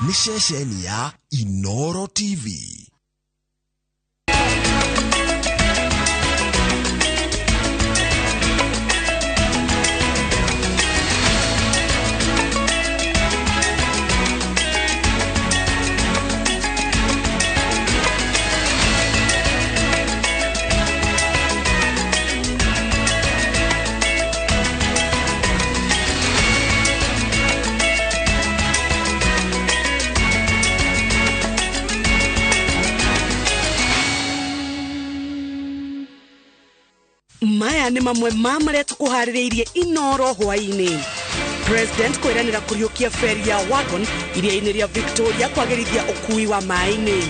ni ceceni ya Inooro TV. Maya ni mamwe maria tukuhaririirie Inooro hwaini. President kwiranira kuriukia feri ya Wagon iria-ini ria Victoria kwagirithia ukui wa mai-ini.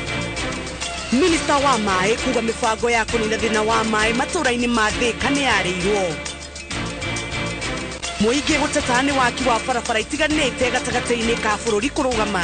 Minister wa mai kuga mibango ya kunina thina wa mai matura-ini ma Thika ni yarirwo. Muingi gutetani waki wa barabara itiganite gatagati-ini ka bururi kurugama.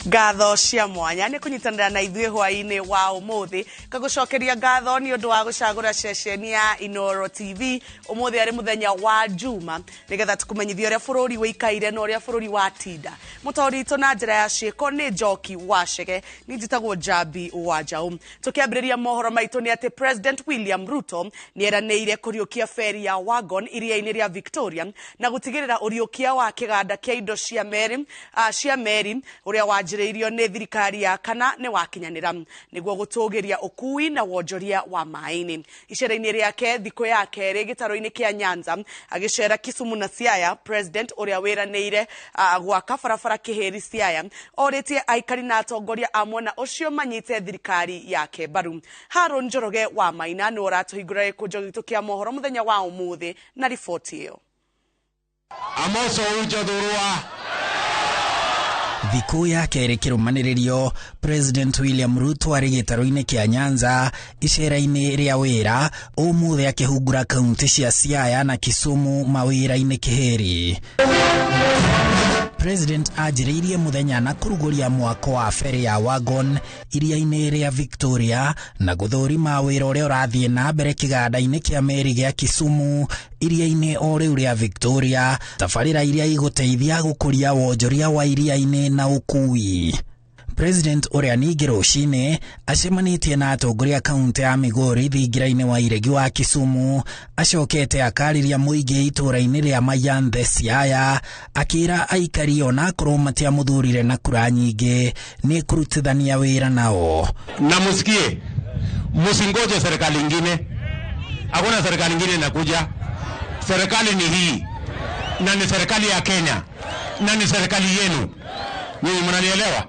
Ngatho cia mwanya ni kunyitanira na ithuĩ hwaini wa umuthi kagucokeria ngatho ni undu wa gucagura ceceni ya Inooro TV umuthi ari muthenya wa Juma nigetha tukumenyithia uria bururi wikaire na uria bururi wa tinda mutorito na njira ya ciiko ni Njoki Wacege ni njitagwo Jabi Wajau tukiambiriria mohoro maitu ni ati President William Ruto ni eranĩire kuriukia feri ya Wagon iria-ini ria Victoria na gutigirira uriukia wa kiganda kia indo cia meri uria wanjiriirio ni thirikari ya kana ni wakinyanira niguo gutugiria ukui na wonjoria wa mai-ini. Icera-ini riake thiko ya keri gitaro-ini kia Nyanza agicera Kisumu na Siaya, President uria wiranĩire gwaka barabara kiheri Siaya oritie aikari na atongoria a mwena ucio manyite thirikari yake mbaru. Haron Njoroge wa Maina ni uratuhingũra gĩkũnjo gitu kia mohoro muthenya wa umuthi na riboti iyo. Amoso ujathurwa Thiko ya keri kirumaniririo President William Ruto ari gitaro-ini kia Nyanza icera-ini ria wira umuthi akihungura kaunti cia Siaya na Kisumu mawira-ini kiheri. President ajiriirie muthenya na kuruguria mwako wa feri ya Wagon iria-ini ria Victoria na guthurima wira uria urathie na mbere kiganda-ini kia meri gia Kisumu iria-ini o riu ria Victoria tabarira iria iguteithia gukuria wonjoria wa iria-ini na ukui. President uria ningi rucini acemanitie na atongoria kaunti ya Migori thingira-ini wa iregi wa Kisumu acokete akariria muingi itura-ini ria Mayanthe Siaya akira aikari ona kurumatia muthurire na kura nyingi ni kurutithania wira nao. Na musikie, musingoje serikali nyingine. Hakuna serikali nyingine inakuja. Serikali ni hii. Na ni serikali ya Kenya. Na ni serikali yenu. Nyinyi mnanielewa?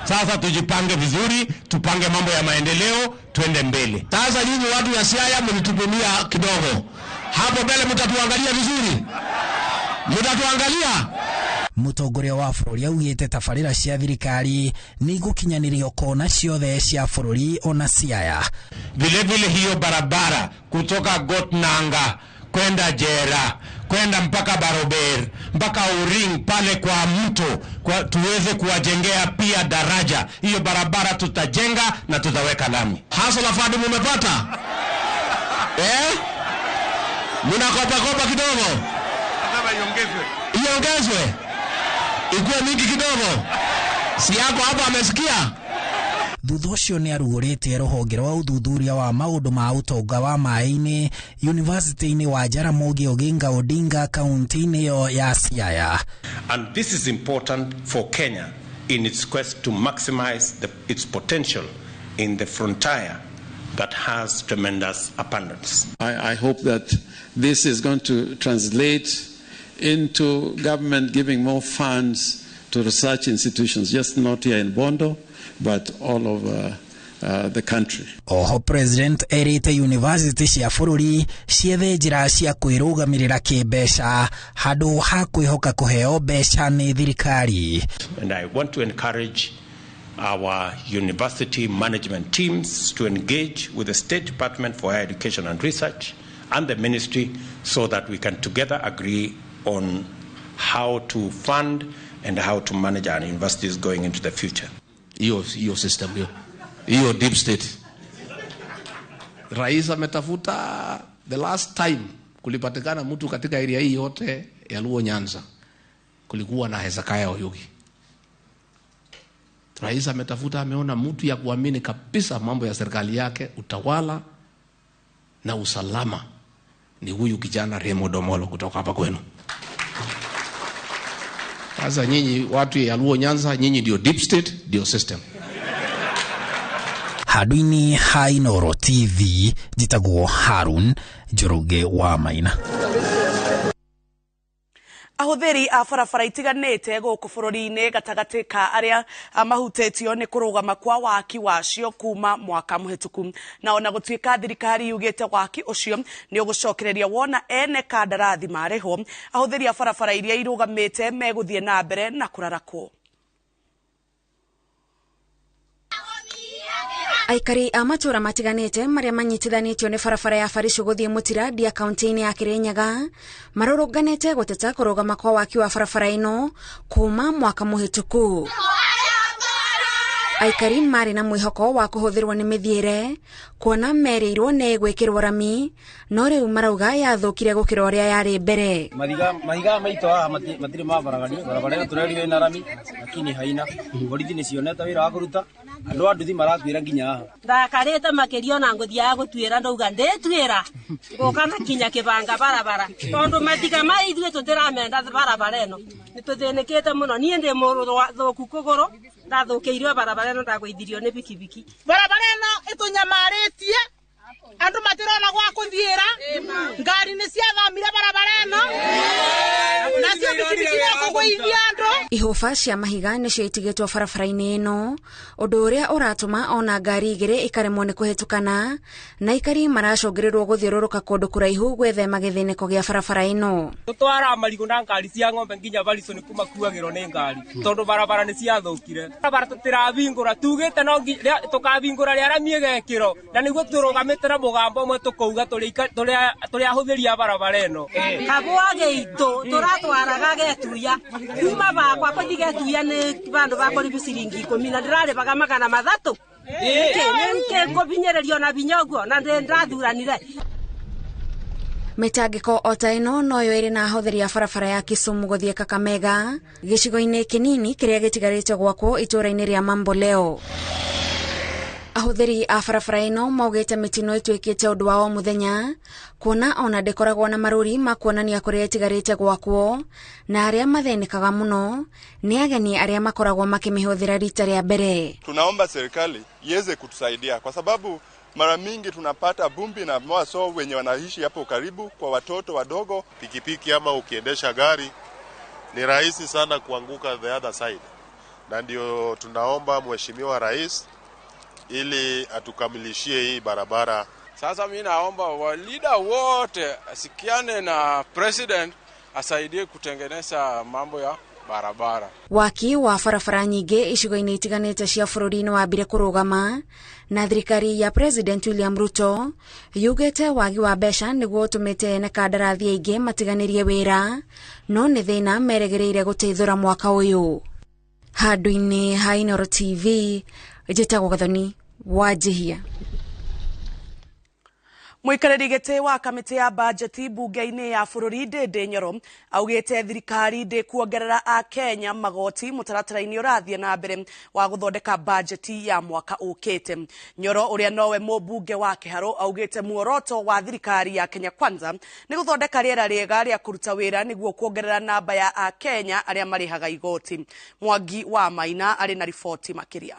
Sasa tujipange vizuri, tupange mambo ya maendeleo, tuende mbele. Sasa nyinyi watu ya Siaya mlitupimia kidogo. Hapo mbele mtatuangalia vizuri. Mtatuangalia. Mutongoria wa bururi augite tabarira cia thirikari ni gukinyanirio kona ciothe cia bururi ona Siaya. Vile hiyo barabara kutoka Gotnanga kwenda Jera kwenda mpaka Barober mpaka Uring pale kwa mto tuweze kuwajengea pia daraja. Hiyo barabara tutajenga na tutaweka lami. Haso la fadi mumepata? Munakopa kidogo? Nataka iongezwe. Ikuwe mingi kidogo. Si yako hapo amesikia? Thutha ucio ni arugurite ruhonge rwa uthuthuria wa maundu ma utonga wa mai-ini University-ini wa Jaramogi Oginga Odinga kaunti-ini yo ya Siaya. And this is important for Kenya in its quest to maximize its potential in the frontier that has tremendous abundance. I hope that this is going to translate into government giving more funds to research institutions, just not here in Bondo, but all over the country. Oho President erite university cia bururi ciethe njira cia kwirugamirira kimbeca handu ha kwihoka kuheo mbeca ni thirikari. And I want to encourage our university management teams to engage with the State Department for Higher Education and Research and the ministry so that we can together agree on how to fund and how to manage our universities going into the future. Hiyo system hiyo deep state. Rais ametafuta, the last time kulipatikana mtu katika area hii yote ya Luo Nyanza kulikuwa na Hezekiah Oyugi. Rais ametafuta, ameona mtu ya kuamini kabisa mambo ya serikali yake, utawala na usalama ni huyu kijana Remo Domolo kutoka hapa kwenu. Sasa nyinyi watu ya Luo Nyanza, nyinyi ndio deep state, ndio system. Hadwini ha Inooro TV, jitagwo Harun Njoroge wa Maina. Ahuthiri a barabara itiganite guku bururi-ini gatagati ka aria mahutetio ni kurugama kwa waki wacio kuma mwaka muhituku, na ona gutuika thirikari yugite waki ucio ni ugucokereria wona ene kandarathi mariho. Ahuthiri a barabara iria irugamite meguthie na mbere na kurarakwo. Aikari a matura matiganite maria manyitithanitio ni barabara ya Faricu guthie Mutiradi ya kaunti-ini ya Kirinyaga marurunganite guteta kurugama kwa waki wa barabara ino kuma mwaka muhituku. Aikari mari na mwihoko wa kuhuthirwo ni mithiire kuona mereirwo ne gwikirwo rami, no riu marauga yathukire gukira uria yari mbere. Mahiga maito matire barabara turerio na rami lakini haina borithi ni cioneta wira wa kuruta andu anduthi maratwira nginya haha ndakarete makirio na nguthia gutwira ndauga ndetwira gukana kinya kibanga barabara tondu matiga mai ithuĩ tutiramenda barabara eno nituthinikite muno. Nie ndi muru thuku kuguru ndathukiirio barabara eno ndagwithirio ni bikibiki. Barabara eno itunyamaritie andu matirona gwa kuthiira ngari ni ciathamire barabara eno nacio bikibiki ya kugwithia andu. Ihuba cia mahiga nicio itigitwo barabara-ini ino, undu uria uratuma ona ngari igiri ikaremwo ni kuhitukana, na ikari maracungirirwo guthiururuka kundu kuraihu gwethema githiniko gia barabara ino. Tutwara marigo na ngari cia ng'ombe nginya Barico ni kumakuagirwo ni ngari tondu barabara ni ciathukire. Barabara tutiravingura tugite no tukavingura ria rami igekiro na niguo turugamite na mugambo mwe tukauga turi ahuthiria barabara eno. Kabwa gitu turatwaraga getuya kuma kwa kuthiga tuya ni bandu bakori ciringi 10 na ndirare baga magana mathatu nke ngobinyererio na binyogo na ndathuranire. Mitangiko ota ino noyo iri na ahuthiri a barabara ya Kisumu guthie Kakamega, gicigo-ini kinini kiria gitigarite gwakwo itura-ini ria Mamboleo. Ahuthiri a barabara ino maugite mitino itwikite undu wa o muthenya, kuona ona ndekoragwo na maruri makuonania kuria itigarite gwakwo, na aria mathenekaga muno ni ageni aria makoragwo makimihuthira rita ria mbere. Tunaomba serikali iweze kutusaidia kwa sababu mara mingi tunapata vumbi na maso wenye wanaishi hapo karibu kwa watoto wadogo. Pikipiki ama ukiendesha gari ni rahisi sana kuanguka the other side, na ndio tunaomba mheshimiwa rais ili atukamilishie hii barabara. Sasa mimi naomba wa leader wote asikiane na president asaidie kutengeneza mambo ya barabara. Waki wa barabara nyingi icigo-ini itiganite cia bururi-ini wambire kurugama, na thirikari ya President William Ruto yugite wagi wa mbeca niguo utumite ne kandarathi aingi matiganirie wira, no ni thina meregereire guteithura mwaka uyu. Hadwini ha Inooro TV, jitagwo Gathoni wa Jihia. Muikariri giti wa kamiti ya bajeti bunge-ini ya bururi Ndindi Nyoro augite thirikari ndi kuongerera a Kenya magoti mutaratara-ini urathie na mbere wa guthondeka bajeti ya mwaka ukite. Nyoro uria nowe mubunge wa Kiharo augite muoroto wa thirikari ya Kenya Kwanza ni guthondeka riera riega ria kuruta wira niguo kuongerera namba ya a Kenya aria marihaga igoti. Mwangi wa Maina ari na ripoti makiria.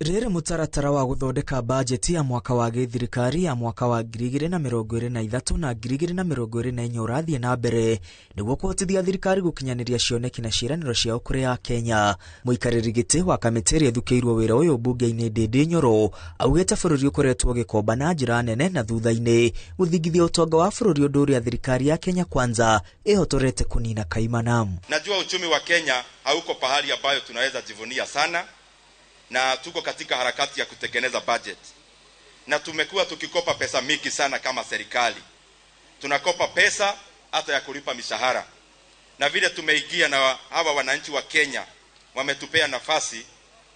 Rere mutaratara wa guthondeka bajeti ya mwaka wa githirikari ya mwaka wa 2023 na 2024 urathie na mbere niguo kuhotithia thirikari gukinyaniria cioneki na ciiraniro ciao kuri ya Kenya. Muikariri giti wa kamiti ria thukiirwo wira uyu bunge-ini Ndindi Nyoro augite bururi ukoretwo gikomba na njira nene na thutha-ini guthingithia utonga wa bururi undu uria thirikari ya Kenya Kwanza ihotorete kunina kaimana. Najua uchumi wa Kenya hauko pahali ambayo tunaweza jivunia sana, na tuko katika harakati ya kutengeneza budget. na tumekuwa tukikopa pesa mingi sana kama serikali. Tunakopa pesa hata ya kulipa mishahara. Na vile tumeingia na hawa wananchi wa Kenya wametupea nafasi,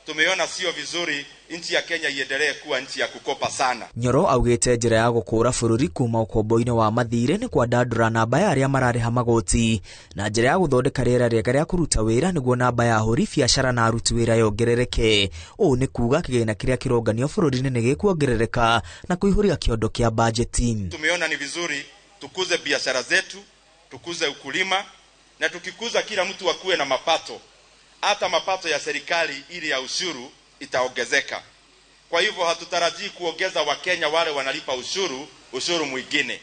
tumeona sio vizuri nchi ya Kenya iendelee kuwa nchi ya kukopa sana. Nyoro augite njira ya gukura bururi kuma ukombo-ini wa mathire ni kwandandura namba ya aria marariha magoti na njira ya guthondeka riera riega ria kuruta wira niguo namba ya ahuri biacara na aruti wira yongerereke. Uu ni kuga kigina kiria kironganio bururi-ini ni gikuongerereka na kuihuria kiondo kia bajeti. Tumeona ni vizuri tukuze biashara zetu, tukuze ukulima, na tukikuza kila mtu akuwe na mapato. Hata mapato ya serikali ili ya ushuru itaongezeka. Kwa hivyo hatutarajii kuongeza Wakenya wale wanalipa ushuru mwingine.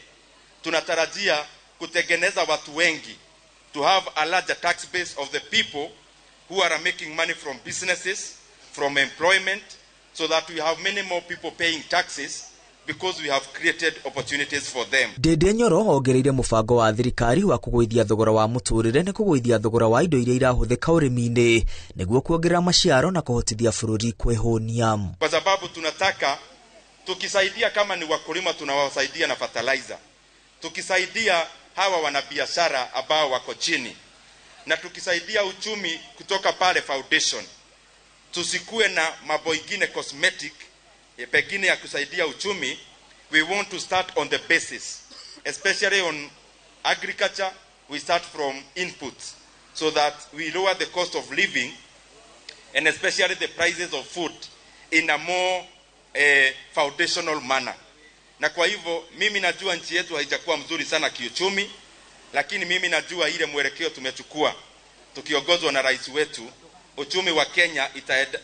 Tunatarajia kutengeneza watu wengi, to have a larger tax base of the people who are making money from businesses, from employment, so that we have many more people paying taxes, because we have created opportunities for them. Dede Nyoro ongereire mubango wa thirikari wa kugoithia thogora wa muturire ne kugoithia thogora wa indo iria irahuthika urimi-ini niguo kuongerera maciaro na kuhotithia bururi kwehonia. Kwa sababu tunataka tukisaidia, kama ni wakulima tunawasaidia na fertilizer, tukisaidia hawa wanabiashara ambao wako chini, na tukisaidia uchumi kutoka pale foundation, tusikue na mambo ingine cosmetic pengine ya kusaidia uchumi. We want to start on the basis, especially on agriculture. We start from inputs so that we lower the cost of living and especially the prices of food in a more foundational manner. Na kwa hivyo mimi najua nchi yetu haijakuwa mzuri sana kiuchumi, lakini mimi najua ile mwelekeo tumechukua tukiongozwa na rais wetu, uchumi wa Kenya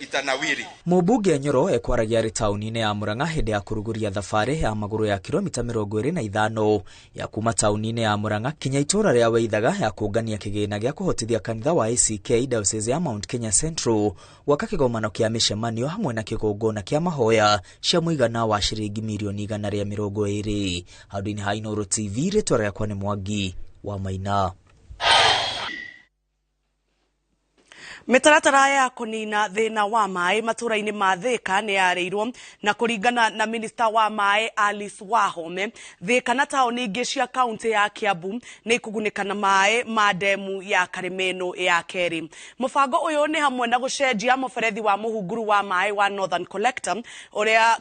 itanawiri. Mubunge Nyoro ekwaragia ri tauni-ini ya Murang'a hindi ya kuruguria thabari ya maguru ya kilomita 25 ya kuma tauni-ini ya Murang'a kinya itura ria Waithaga ya kuungania kigina gia kuhotithia kanitha wa ACK Diocese ya Mount Kenya Central gwaka kigomano kia micemanio hamwe na kigongona kia mahoya cia muigana wa ciringi milioni 120. Handũ-inĩ ha Inooro TV, rĩtwa rĩakwa nĩ Mwangi wa Maina. Mitaratara ya kunina thina wa mai matura-ini ma Thika ni yareirwo na kuringana na Minister wa mai Alice Wahome. Thika na taoni ingi cia kaunti ya Kiambu ni ikugunika na mai ma demu ya Karimeno ya Keri. Mubango uyu ni hamwe na gucenjia muberethi wa muhunguru wa mai wa Northern Collector uria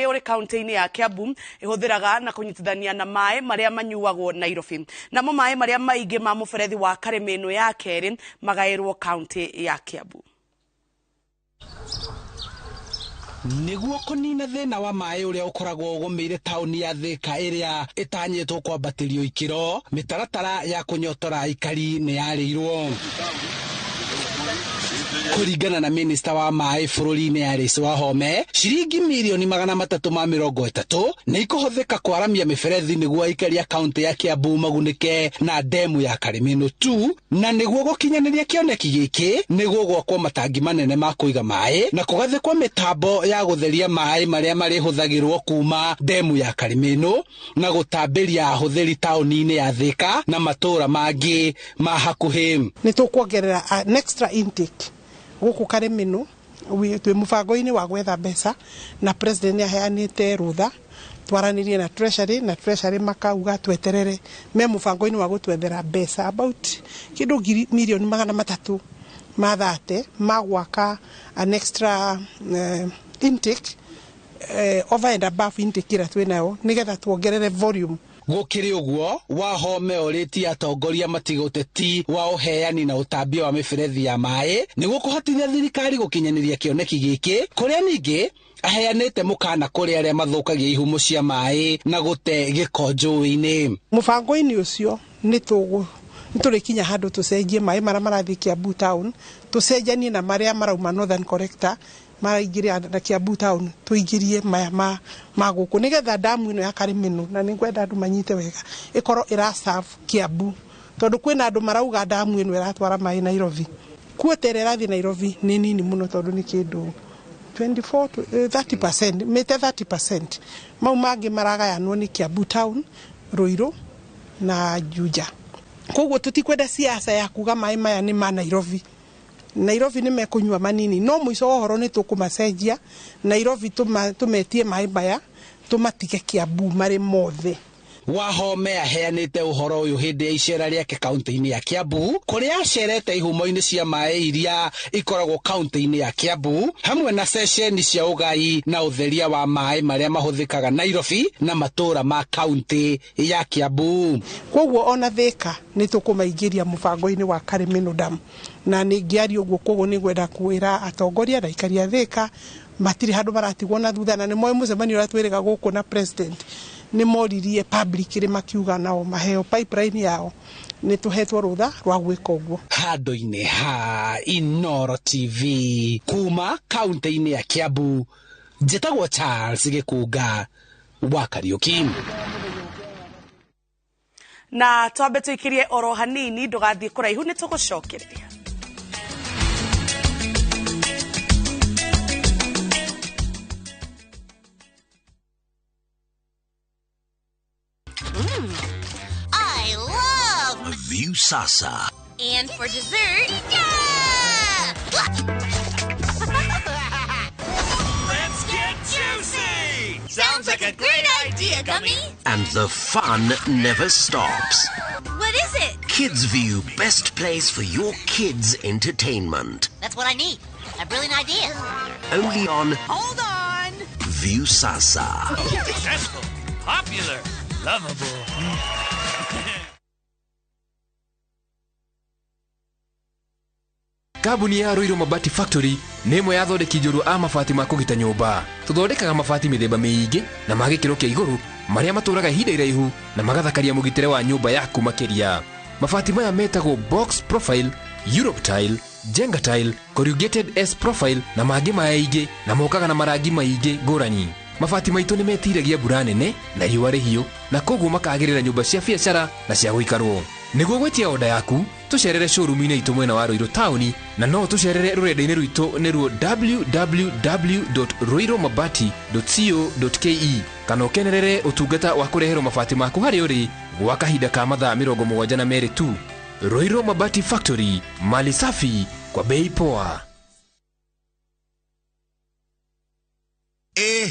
uri kaunti-ini ya Kiambu ihuthiraga na kunyitithania na mai maria manyuagwo Nairobi. Namo mai maria maingi ma muberethi wa Karimeno ya Keri magairwo kaunti ya Kiambu. Niguo kunina thina wa mai uria ukoragwo ugumeire tauni ya Thika iria itanyitwo kwambatirio ikiro, mitaratara ya kunyotora ikari ni yareirwo. Kuringana na Minister wa mai bururi-ini Alice Wahome, ciringi milioni 330 ni ikuhuthika kwaramia miberethi niguo aikari a kaunti ya Kiambu magunike na demu ya Karimeno 2, na niguo gukinyaniria kioneki giki niguo gwakwo matangi manene ma kuiga mai na kugathikwa mitambo ya gutheria mai maria marihuthagirwo kuma demu ya Karimeno na gutambiria ahuthiri tauni-ini ya Thika na matura mangi ma hakuhi. Ni tukuongerera an extra intake guku Karimeno twi mubango-ini wa gwetha mbeca na president ni aheanite rutha twaranirie na treasury makauga tweterere me mubango-ini wa gutwethera mbeca about kindu milioni 300 mathate magwaka an extra intake over and above intake ira twinayo nigetha tuongerere volume. Gukiri uguo Wahome oritie atongoria matigoteti wa uheani na utambia wa miberethi ya mai niguo kuhotithia thirikari gukinyaniria kioneki giki kuria ningi aheanite mukana kuri aria mathukagia ihumo cia mai na gute giko njũĩ-inĩ. Mubango-ini ucio ni turikinya handu tucenjie mai maria marathi Kiambu town tucenjanie na maria marauma Northern Collector maraingiria na Kiambu town tuingirie maya maguku nigetha damu ino ya Karimeno na ningwenda andu manyite wega ikoro ira serve Kiambu tondu kwina andu marauga damu ino iratwara mai Nairobi kuoterera rathi Nairobi ni nini muno tondu ni kindu 24 to 30% mete 30% mau mangi maragayanwo ni Kiambu town, Ruiru na Juja. Koguo tutikwenda siasa ya kuga mai maya ni ma Nairobi Nairobi nĩ mekunywa manini no mũico wa horo nĩ tũkũmacenjia Nairobi tumetie mai baya tumatige Kiambu mari mothe. Wahome aheanite uhoro uyu hindi ya icera riake kaunti-ini ya Kiambu kuria acerete ihumo-ini cia mai iria ikoragwo kaunti-ini ya Kiambu hamwe na ceceni cia ugai na utheria wa mai maria mahuthikaga Nairobi na matura ma kaunti ya Kiambu. Koguo ona Thika ni tukumaingiria mubango-ini wa Karimino Dam na ningiari uguo koguo ni gwenda kwira atongoria na ikaria Thika matiri handu maratigwo na thutha na ni moyo mucemanio ratwirega guku na president ni moririe publicly makiuga nao maheo pipeline yao ni tuhetwo rutha rwa gwika uguo. Handu-ini ha Inooro TV kuma kaunti-ini ya Kiambu njitagwo Charles Gikunga wa Kariuki. Na twambe tuikirie oro hanini ndugathie kuraihu ni tugucokereria. I love View Sasa. And for dessert, yeah! Let's get juicy! Sounds like a great idea, Gummy! And the fun never stops. What is it? Kids View, best place for your kids' entertainment. That's what I need. A brilliant idea. Only on Hold on! View Sasa. Successful, popular, lovable. Kambuni ya Roiro Mabati Factory nĩ ĩmwe ya thondeki njũru a mabati ma kũgita nyũmba. Tũthondekaga mabati mĩthemba mĩingĩ na ma gĩkĩro kĩa igũrũ marĩa matũraga ihinda iraihu na magathakaria mũgitĩre wa nyũmba yaku makĩria. Mabati maya metagwo box profile, Europe tile, Jenga tile, corrugated S profile na mangĩ maingĩ na mokaga na marangi maingĩ ngũrani. Mabati maitũ nĩ metiragia mbura nene na riũa rĩhiũ na koguo makagĩrĩra nyũmba cia biacara na cia gũikarwo. Nĩguo gwetia oda yaku tucerere showroom-inĩ itũ mwena wa Roiro town na no tucerere rũrenda-inĩ rwitũ nĩruo www.roiromabati.co.ke kana ũkenerere ũtungata wa kũreherwo mabati maku harĩ ũrĩ gwa kahinda ka mathaa 72 tu. Roiro Mabati Factory, mali safi kwa bei poa.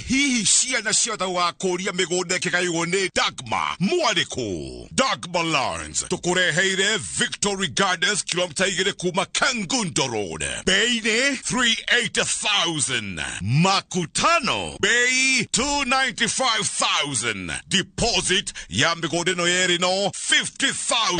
Hihi ciana ciothe wa kũria mĩgũnda ĩkĩgaĩrwo nĩ Dagmar mwarĩkũ. Dagmar Lawrence tũkũreheire Victory Gardens kilomita 2 kuma Kangundo Road. Bei nĩ 380,000. Makutano bei 295,000. Deposit ya mĩgũnda ĩno yerĩ no 50,000.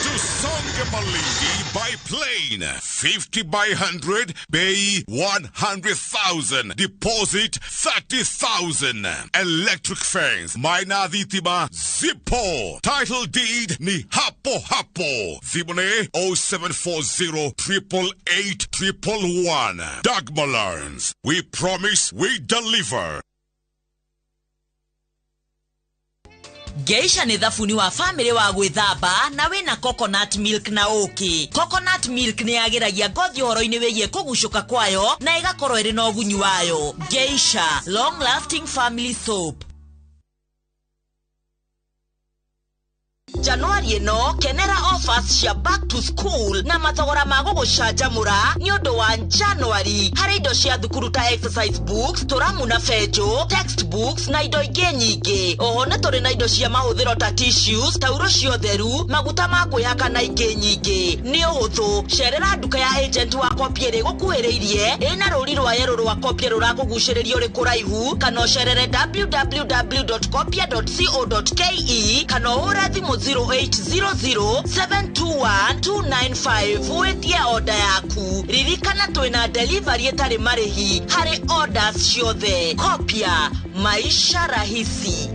Tusonge Malindi by plane 50 by 100 bei 100,000. Deposit 30,000. Electric fence Maina Dhitima Zippo. Title deed ni hapo hapo. Zibone 0740 888 111. Dagmar Lawrence, we promise we deliver. Geisha ni thafuni wa family wa gwithamba na wina coconut milk na uki. Coconut milk ni agiragia ngothi horo-ini wigie kugucuka kwayo na igakorwo iri na ugunyu wayo. Geisha, long lasting family soap. Januari ino kenera offers cia back to school na mathogora ma gugucanjamura ni undu wa Januari. Hari indo cia thukuru ta exercise books, turamu na fejo, textbooks na indo ingĩ nyingĩ. Oho nĩ tũrĩ na indo cia mahũthĩro ta tissues, tauro cia ũtheru, maguta ma kwĩhaka na ingĩ nyingĩ. Nĩ ũhũthũ, cerera nduka ya agent wa Kopiere gũkuhĩrĩirie ĩna rũri rwa yero rwa Kopiere rũrakũgucĩrĩria ũrĩ kũraihu kana ũcerere www.kopia.co.ke kana ũhũre thimũ 0800-721-295 wetie order yaku. Ririkana twina delivery etari marihi hari orders ciothe. Kopia, maisha rahisi.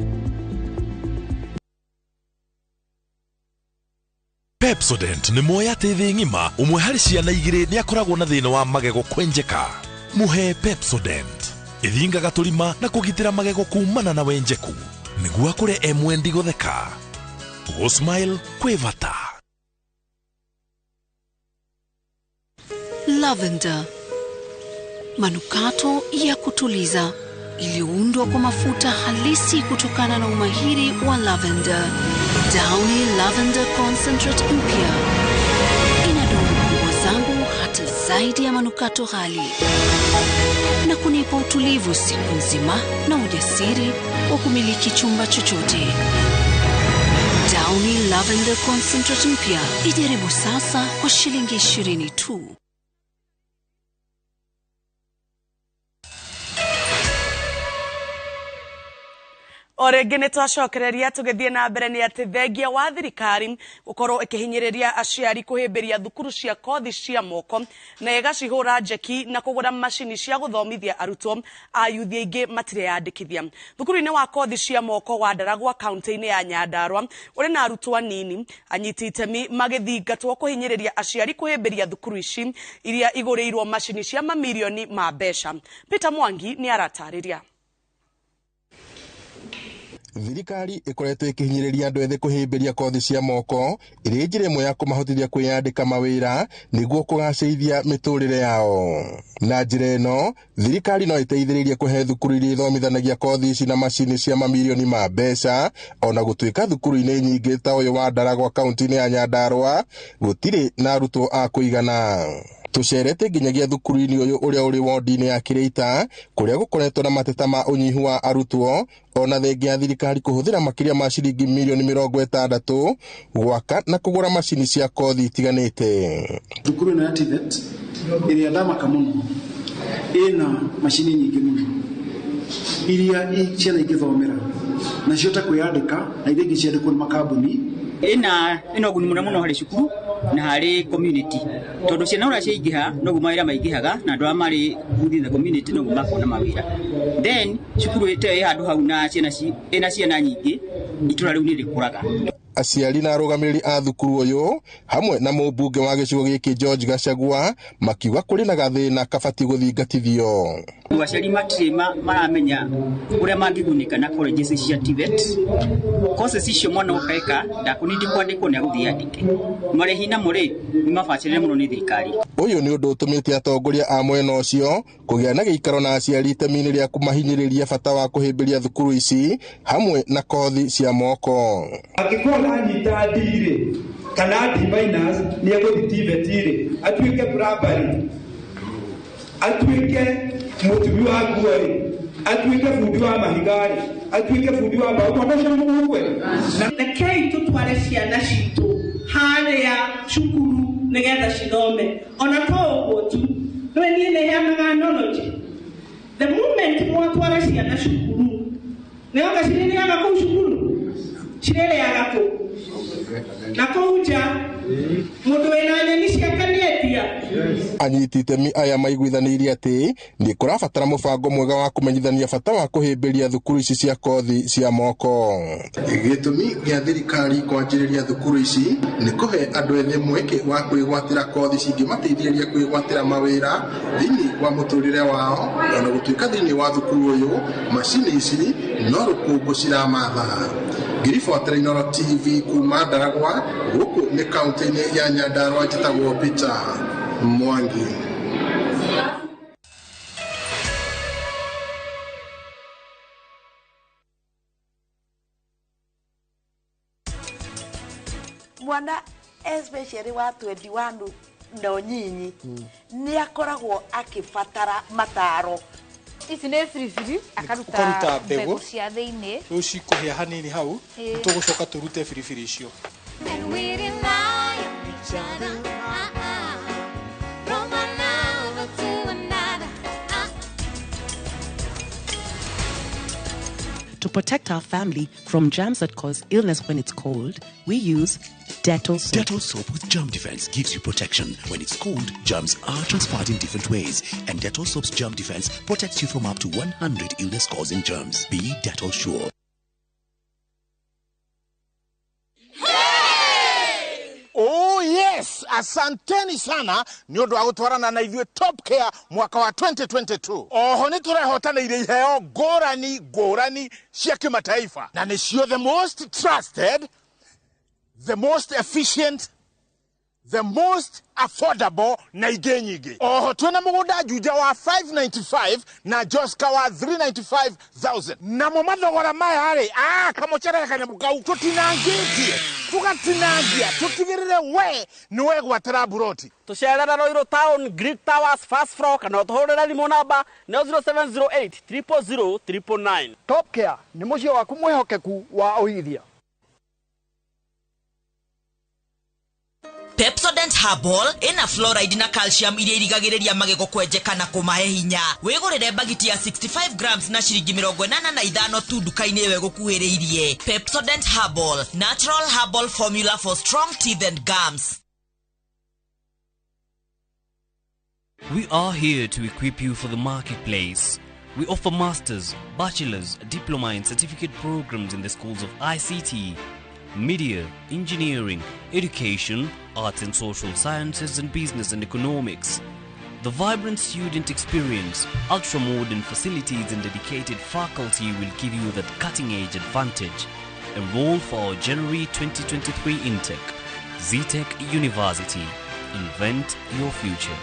Pepsodent nĩ moya tĩthĩ ng'ima ũmwe harĩ ciana igĩrĩ nĩ akoragwo na thĩna wa magego kwenjeka. Muhe Pepsodent ithingaga tũrima na kũgitĩra magego kumana na wenjeku nĩguo akũre emwendi gũtheka. Go smile kwevata. Lavender, manukato ya kutuliza iliyoundwa kwa mafuta halisi kutokana na umahiri wa lavender. Downy Lavender Concentrate mpya inadumu kwa nguo zangu hata upate zaidi ya manukato ghali na kunipa utulivu siku nzima na ujasiri wa kumiliki chumba chochote. Downy Lavender Concentrate mpya. Ijaribu sasa kwa shilingi 20 tu. Orenge nä twacokereria tå gä thiä na mbere nä atä thengia wa thirikari gåkorwo ä kä hinyä rä ria aciari kå hä mbä ria thukuru cia kothi cia moko na ĩgacihå ra njeki na kå gå ra macini cia gå thomithia arutwo a yuthi aingä matirä yandä kithia. Thukuru-inä wa kothi cia moko wa Ndaragwa kauntä-inä ya Nyandarua å rä na arutwo anini anyiti itemi magä thingatwo kå hinyä rä ria aciari kå hä mbä ria thukuru ici iria igå rä irwo macini cia mamirioni ma mbeca. Peter Mwangi nä aratarä ria. Thirikari ikoretwo ikihinyiriria andu ethĩ kuhimbiria kothi cia moko iri njira imwe ya kumahotithia kwiyandika mawira niguo kugacĩrithia miturire yao. Na njira ĩno thirikari no iteithĩrĩrie kuhe thukuru iria ithomithanagia kothi ici na macini cia mamirioni ma mbeca, ona gũtuĩka thukuru-inĩ nyingĩ ta ũyũ wa Ndaragwa kaunti-inĩ ya Nyandarua gũtirĩ na arutwo a kũigana. Tucerete nginyagia thukuru-inĩ ũyũ ũrĩa ũrĩ wondi-inĩ ya Kĩrĩita kũrĩa gũkoretwo na mateta ma ũnyihu wa arutwo, ona thengia ya thirikari kũhũthĩra makĩria ma ciringi mirioni 60 gwaka na kũgũra macini cia kothi itiganĩte. Thukuru ĩno ya TVET ĩrĩa ndamaka mũno ĩna macini nyingĩ mũno iria ciana ingĩthomera na ciota kwĩyandĩka na iria ingĩ ciandĩkwo nĩ makambuni. Ĩno ũguni mũno harĩ cukuru na harĩ community, tondũ ciana ũrĩa ciaingĩha noguo mawĩra maingĩhaga na andũ arĩa marĩ within the community noguo makona mawĩra. Then cukuru ĩyo ĩ handũ hau na ciana nyingĩ itũra rĩu nĩ rĩkũraga. Aciari na arũgamĩrĩri a thukuru ũyũ hamwe na mũmbunge wa gĩcigo gĩkĩ George Gachagua makiuga kũrĩ na gathĩna kabatiĩ gũthingatithio. Aciari matirĩ maramenya ũrĩa mangĩgunĩka na colleges cia TVET. Courses icio mwana ũkaeka ndakunindi kwandĩkwo nĩ agũthiĩ andĩke. Marĩhi na mũrĩ nĩ mabacĩrĩre mũno nĩ thirikari. Ũyũ nĩ ũndũ ũtũmĩte atongoria a mwena ũcio kũgĩa na gĩikaro na aciari itemi-inĩ rĩa kũmahinyĩrĩria bata wa kũhĩmbĩria thukuru ici hamwe na kothi cia moko. Anyita ndire kana D- ni egũthi TVET ire atuĩke primary, atuĩke mũtumi wa nguo, atuĩke fundi wa mahigari, atuĩke fundi wa mbao, tondũ mũgwe na rekei tũtware ciana citũ harĩa cukuru nĩgetha cithome. Ona to ũguo tu, niĩ nĩ heanaga knowledge. The moment mwatwara ciana cukuru nĩoka cirĩrĩaga kũu cukuru cirĩrĩaga kũu na kũu mũndũ wĩna nyeni ciakanĩtia. Anyiti itemi aya maiguithanĩirie atĩ nĩ kũrabatara mũbango mwega wa kũmenyithania bata wa kũhĩmbĩria thukuru ici cia kothi cia moko. Gĩtũmi gĩa thirikari kwanjĩrĩria thukuru ici nĩ kũhe andũ ethĩ mweke wa kwĩgwatĩra kothi cingĩmateithĩrĩria kwĩgwatĩra mawĩra thĩinĩ wa mũtũrĩre wao, ona gũtuĩka thĩinĩ wa thukuru ũyũ macini ici no rũkũngũ ciramatha. Ngiribuatĩra Inooro TV kuma Ndaragwa gũkũ nĩ kaunti-inĩ ya Nyandarua, njĩtagwo Peter Mwangi. Mwana especially wa 21 no nyinyi nĩ akoragwo akĩbatara mataro. Ici nĩ biribiri akaruta mbegũ cia thĩinĩ rĩu cikũhĩa hanini hau tũgũcoka tũrute biribiri icio. To protect our family from germs that cause illness when it's cold, we use Dettol soap. Dettol soap with germ defense gives you protection. When it's cold, germs are transferred in different ways, and Dettol soap's germ defense protects you from up to 100 illness-causing germs. Be Dettol sure. Oh yes, asanteni sana ni ũndũ wa gũtwarana na ithuĩ Top Care mwaka wa 2022. Oho nĩ tũrehotanĩire iheo ngũrani cia kĩmataifa na nĩcio the most trusted, the most efficient, the most affordable na igenyige. Oho twena mugunda juja wa 595 na Joska wa 395,000. Na mumathogora maya hari kamocherera kanyamukau tutinangitie tugatinangia tutigirire we niwe gwatara buroti tucerera Roiro Town Greek Towers first floor kana tuhurira limo namba 0708 000 999. Top Care ni mucio waku mwihokeku wa uigithia. Pepsodent Herbal ina fluoride na calcium iria irigagiriria magego kwenjeka na kumahe hinya. Wigurire bagiti ya 65 grams na shiringi 85 tu duka-ini ewe gukuhiriirie. Pepsodent Herbal, natural herbal formula for strong teeth and gums. We are here to equip you for the marketplace. We offer masters, bachelors, diploma and certificate programs in the schools of ICT, media, engineering, education, arts and social sciences, and business and economics. The vibrant student experience, ultra-modern facilities and dedicated faculty will give you that cutting-edge advantage. Enroll for our January 2023 intake. ZTech University. Invent your future.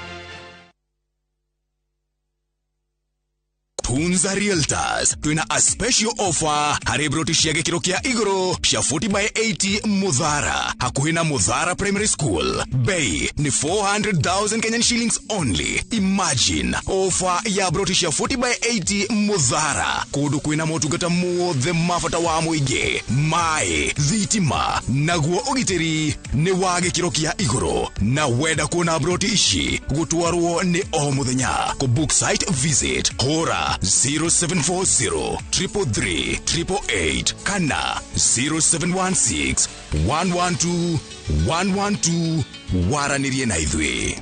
Tunza Realtors twina a special offer hari broti cia gikiro kia iguru cia 40/80 Mudhara hakuhi na Mudhara Primary School. Bei ni 400,000 Kenyan shillings only. Imagine offer ya broti cia 40/80 Mudhara kudu kwina motungata mothe mafata wa muingi mai thitima naguo ugitiri ni wa gikiro kia iguru na wenda kuona broti ici gutwarwo ni o muthenya ku book site visit hora 0740 333 888 kana 0716 112 112 waranirie na ithwe.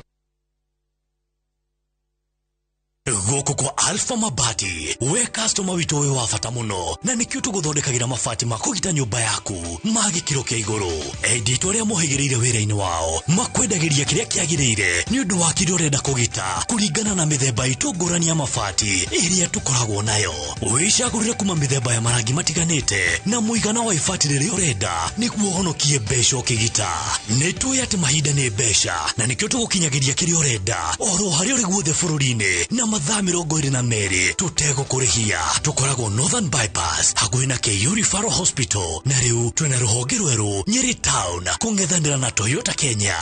Goko kwa Alpha Mabati we customer wito we wafata muno na nikyo tuguthondekagira mabati makugita nyumba yaku magikiro kia iguru edito ria muhigirire wira-ini wao makwendagiria kiria kiagirire ni undu wa kiria urenda kugita kuringana na mithemba itungurani ya mabati iria tukoragwo nayo wicagurire kuma mithemba ya marangi matiganite na muigana wa ibati riria urenda niguo honokie mbeca ukigita nitwe ati mahinda ni mbeca na nikyo tugukinyagiria kiria urenda oro hari uri guothe bururi-ini na mathaa 22 tutego kurihia tukoragwo Northern Bypass hakuhi na KU Referral Hospital na riu twina ruhonge rweru Nyeri Town kungethanira na Toyota Kenya.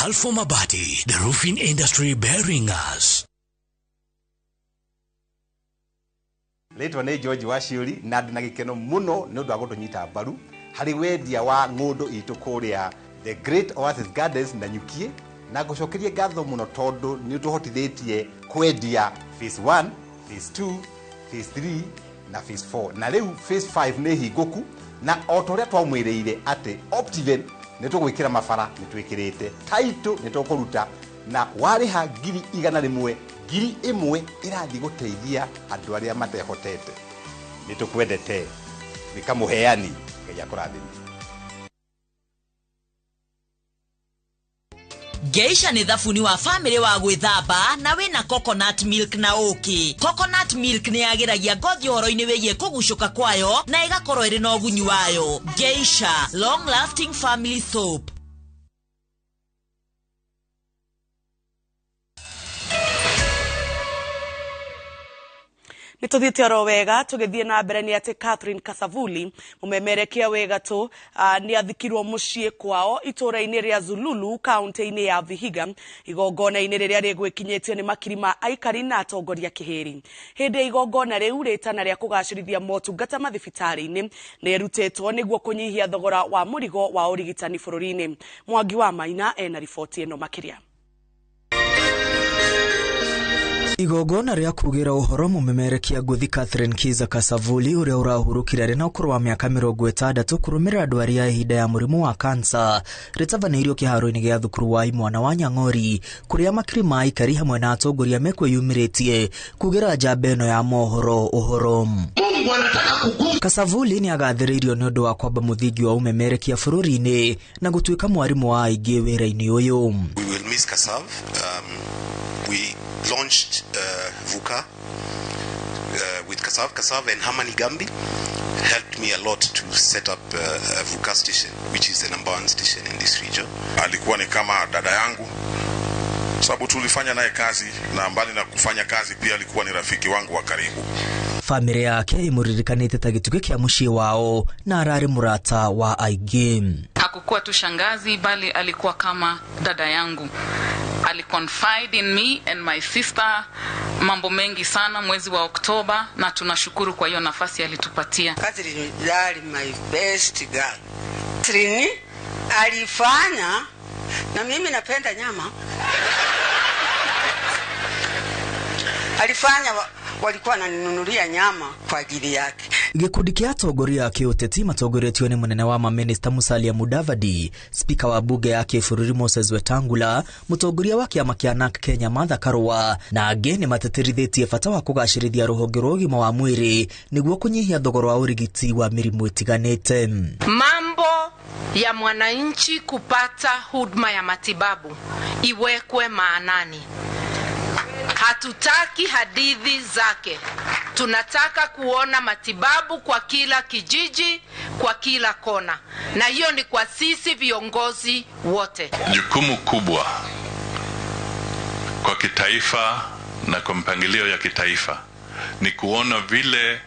Alpha Mabati, the roofing industry bearing us. Letwa ni George Washiuri na ndina gikeno muno ni undu wa gutunyita mbaru hari wendia wa ngundu itu kuria the Great Oasis Gardens na Nyukie na gucokerie ngatho muno tondu ni tuhotithitie kwendia phase 1, phase 2, phase 3 na phase 4 na riu phase 5 ni hinguku na otoria twamwiriire ati Optiven ni tugwikira mabara ni twikirite title ni tukuruta na wariha ngiri 100 ngiri 1 irathi guteithia andu aria matehotete ni tukwendete nikamuheani ngai akurathime. Geisha ni thabuni wa family wa gwithamba na wina coconut milk na uki. Coconut milk ni yagiragia ngothi horo-ini wigie kugucuka kwayo na igakorwo iri na ugunyu wayo. Geisha, long lasting family soap. Nituthiite oro wega tugithie na mbere ni ati Catherine Kasavuli mumemerekia wega tu ni athikirwo mucii kwao itura-ini ria Zululu kaunti-ini ya Vihiga igongona-ini riria rigwikinyitio ni makirima aikari na atongoria kihiri. Hindi igongona riu ritana ria kugacirithia motungata mathibitari-ini ni rutitwo niguo kunyihia thogora wa murigo wa urigitani bururi-ini. Mwangi wa Maina ena riboti eno makiria. Igongona ria kugira uhoro mumemerekia nguthi Catherine Kiza Kasavuli uria urahurukire rina ukuru wa miaka 60 kurumira ndwari ya ihinda ya murimu wa kansa ritavaniirio kiharo-ini gia thukuru wa Imwana wa Nyang'ori kuria makirima aikari hamwe na atongoria mekwiyumiritie kugira njamba ino ya mohoro uhoro. Kasavuli ni agathiriirio ni undu wa kwamba muthingi wa umemerekia bururi-ini na gutuika mwarimu wa aingi wira-ini uyu. We will miss Kasav. We launched VUCA with with Kasav and Hamani Gambi helped me a lot to set up a VUCA station, which is the #1 station in this region. Alikuwa ni kama dada yangu, sababu tulifanya naye kazi, na mbali na kufanya kazi pia alikuwa ni rafiki wangu wa karibu. Family yake imuririkanite ta gituke kia mushie wao na arari murata wa aigame. Hakukuwa tu shangazi bali alikuwa kama dada yangu. Aliconfide in me and my sister mambo mengi sana mwezi wa Oktoba, na tunashukuru kwa hiyo nafasi alitupatia. Catherine Jali, my best girl. Trini alifanya, na mimi napenda nyama. Alifanya walikuwa wananinunulia nyama kwa ajili yake. Gikundi kia togoria kioteti matogoretio ni munene wa maminista Musalia Mudavadi, spika wa bunge yake Fururi Moses Wetangula, mutogoria wa kiama kia NARC Kenya Martha Karua, na ageni mateterithetie bata wa kugacirithia ruhonge rwa ũgima wa mwĩrĩ niguo kunyihia thogora wa urigiti wa mirimu itiganite. Mambo ya mwananchi kupata huduma ya matibabu iwekwe maanani. Hatutaki hadithi zake. Tunataka kuona matibabu kwa kila kijiji, kwa kila kona. Na hiyo ni kwa sisi viongozi wote. Jukumu kubwa kwa kitaifa na kwa mpangilio ya kitaifa ni kuona vile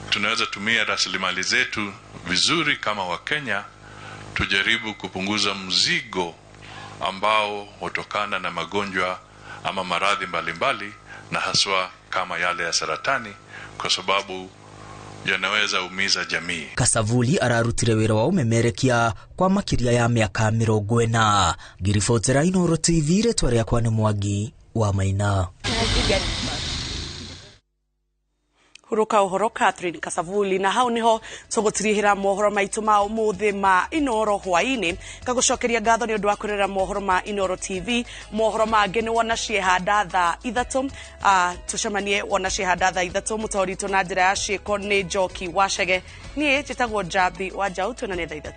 tunaweza tumia rasilimali zetu vizuri kama Wakenya, tujaribu kupunguza mzigo ambao hutokana na magonjwa ama maradhi mbalimbali, na haswa kama yale ya saratani, kwa sababu yanaweza umiza jamii. Kasavuli ararutire wira wa umemerekia kwa makiria ya miaka 40. Girifotera Inooro TV retwa ria kwa ni Mwagi wa Maina. Huruka uhoro Catherine Kasavuli, na hau niho tugutirihira mohoro maitu ma umuthi ma Inooro hwaini. Kagucokeria ngatho ni undu wa kurera mohoro ma Inooro TV. Mohoro mangi ni wona ciehanda thaa 3. Tucemanie wona ciehanda thaa 3. Mutoritu na njira ya ciiko ni Njoki Wacege. Nie njitagwo Jabi wa Jau, tuonane thaa 3.